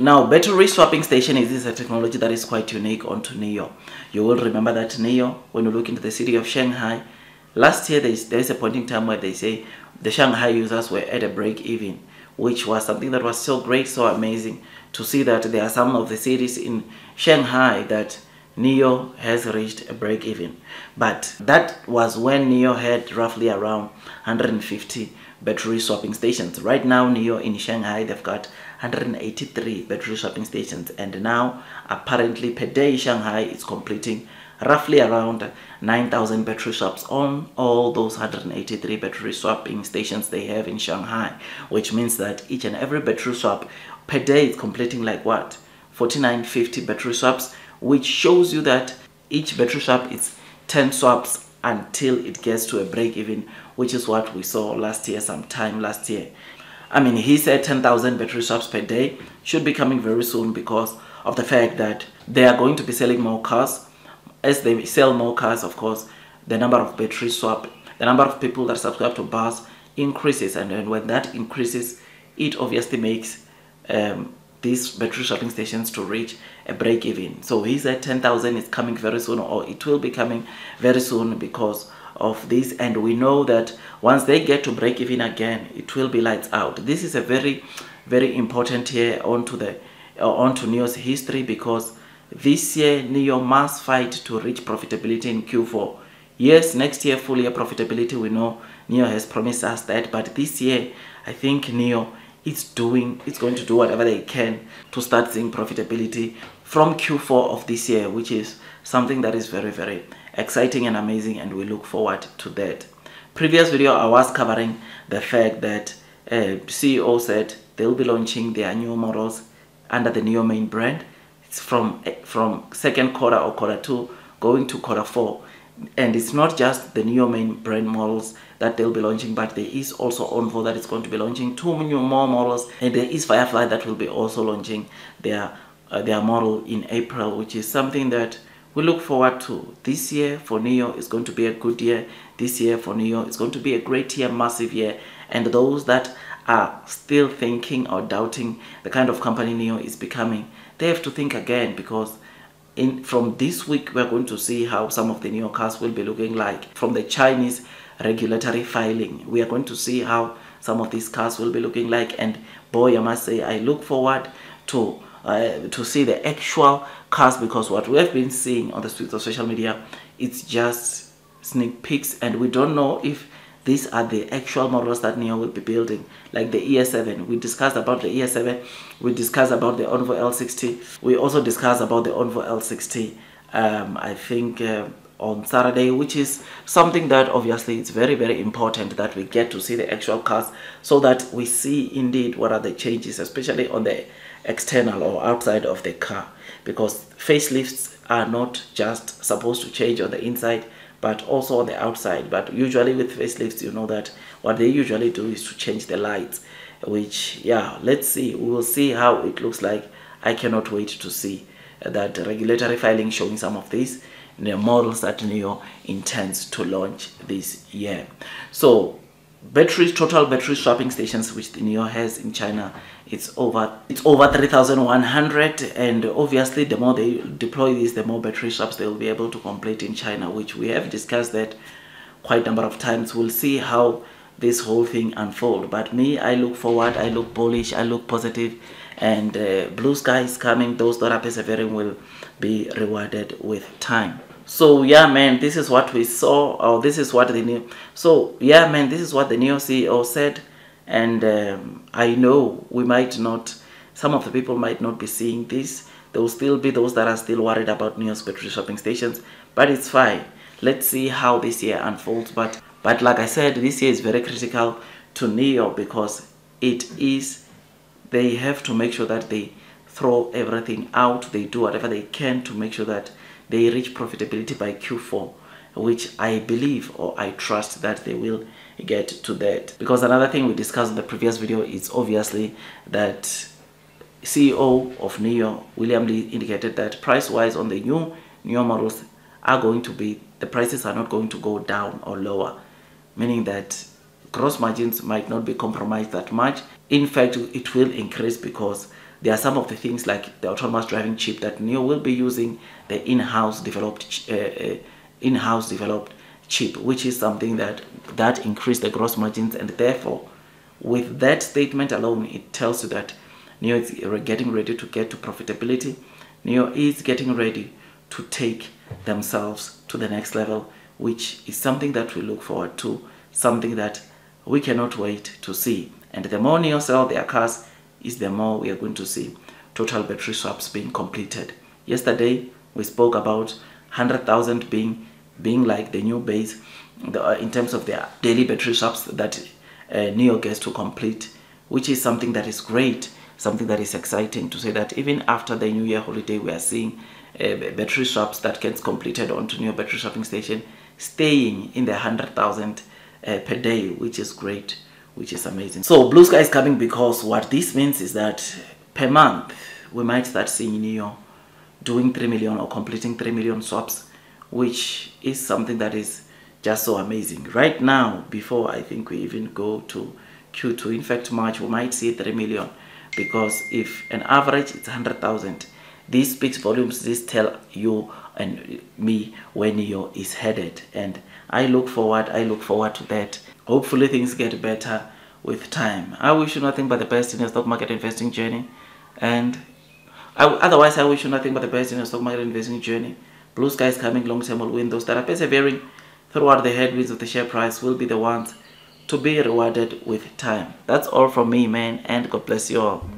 Now, battery swapping station is a technology that is quite unique onto Nio. You will remember that Nio, when you look into the city of Shanghai, last year there's a point in time where they say the Shanghai users were at a break even, which was something that was so great, so amazing to see that there are some of the cities in Shanghai that Nio has reached a break even. But that was when Nio had roughly around 150 battery swapping stations. Right now, Nio in Shanghai, they've got 183 battery swapping stations, and now apparently per day Shanghai is completing roughly around 9,000 battery swaps on all those 183 battery swapping stations they have in Shanghai, which means that each and every battery swap per day is completing like what, 4950 battery swaps, which shows you that each battery swap is 10 swaps until it gets to a break even, which is what we saw last year, sometime last year. I mean, he said 10,000 battery swaps per day should be coming very soon because of the fact that they are going to be selling more cars. As they sell more cars, of course, the number of battery swap, the number of people that subscribe to bars increases, and when that increases, it obviously makes these battery swapping stations to reach a break even. So he said 10,000 is coming very soon, or it will be coming very soon because of this, and we know that once they get to break even again, it will be lights out. This is a very, very important year onto Nio's history, because this year Nio must fight to reach profitability in Q4. Yes, next year full year profitability, we know Nio has promised us that, but this year I think Nio it's going to do whatever they can to start seeing profitability from Q4 of this year, which is something that is very, very exciting and amazing, and we look forward to that. Previous video I was covering the fact that CEO said they'll be launching their new models under the Nio main brand. It's from second quarter or quarter 2 going to quarter 4, and it's not just the Nio main brand models that they'll be launching, but there is also Onvo that is going to be launching 2 more models, and there is Firefly that will be also launching their model in April, which is something that we look forward to. This year for Nio is going to be a good year. This year for Nio is going to be a great year, massive year, and those that are still thinking or doubting the kind of company Nio is becoming, they have to think again, because from this week we're going to see how some of the Nio cars will be looking like. From the Chinese regulatory filing, we are going to see how some of these cars will be looking like, and boy, I must say I look forward to see the actual cars, because what we have been seeing on the streets of social media, it's just sneak peeks, and we don't know if these are the actual models that Nio will be building, like the ES7. We discussed about the ES7, we discussed about the Onvo L60, we also discussed about the Onvo L60 I think on Saturday, which is something that obviously it's very, very important that we get to see the actual cars, so that we see indeed what are the changes, especially on the external or outside of the car, because facelifts are not just supposed to change on the inside but also on the outside. But usually with facelifts, you know that what they usually do is to change the lights, which, yeah, let's see, we will see how it looks like. I cannot wait to see that regulatory filing showing some of these models that Nio intends to launch this year. So total battery swapping stations which the Nio has in China, it's over 3,100, and obviously the more they deploy this, the more battery swaps they will be able to complete in China, which we have discussed that quite a number of times. We'll see how this whole thing unfold, but me, I look forward, I look bullish, I look positive, and blue sky is coming. Those that are persevering will be rewarded with time. So yeah, man, this is what we saw, or this is what the Nio. So yeah, man, this is what the Nio CEO said, and I know we might not, some of the people might not be seeing this. There will still be those that are still worried about Nio's battery swapping stations, but it's fine. Let's see how this year unfolds. But like I said, this year is very critical to Nio, because they have to make sure that they throw everything out. They do whatever they can to make sure that they reach profitability by Q4, which I believe, or I trust that they will get to that. Because another thing we discussed in the previous video is obviously that CEO of Nio, William Lee, indicated that price-wise on the new Nio models are going to be, the prices are not going to go down or lower, meaning that gross margins might not be compromised that much. In fact, it will increase, because there are some of the things like the autonomous driving chip that Nio will be using, the in-house developed chip, which is something that increase the gross margins, and therefore with that statement alone, it tells you that Nio is getting ready to get to profitability. Nio is getting ready to take themselves to the next level, which is something that we look forward to, something that we cannot wait to see. And the more Nio sell their cars, is the more we are going to see total battery swaps being completed. Yesterday, we spoke about 100,000 being like the new base in terms of their daily battery swaps that Nio gets to complete, which is something that is great, something that is exciting to say that even after the New Year holiday, we are seeing battery swaps that gets completed onto Nio battery swapping station staying in the 100,000 per day, which is great, which is amazing. So blue sky is coming, because what this means is that per month we might start seeing Nio doing 3 million or completing 3 million swaps, which is something that is just so amazing. Right now, before I think we even go to Q2, in fact March, we might see 3 million, because if an average it's 100,000, this speaks volumes. This tell you and me where Nio is headed, and I look forward to that. Hopefully things get better with time. I wish you nothing but the best in your stock market investing journey, and otherwise I wish you nothing but the best in your stock market investing journey. Blue sky is coming, long term will win. Those that are persevering throughout the headwinds of the share price will be the ones to be rewarded with time. That's all from me, man, and God bless you all.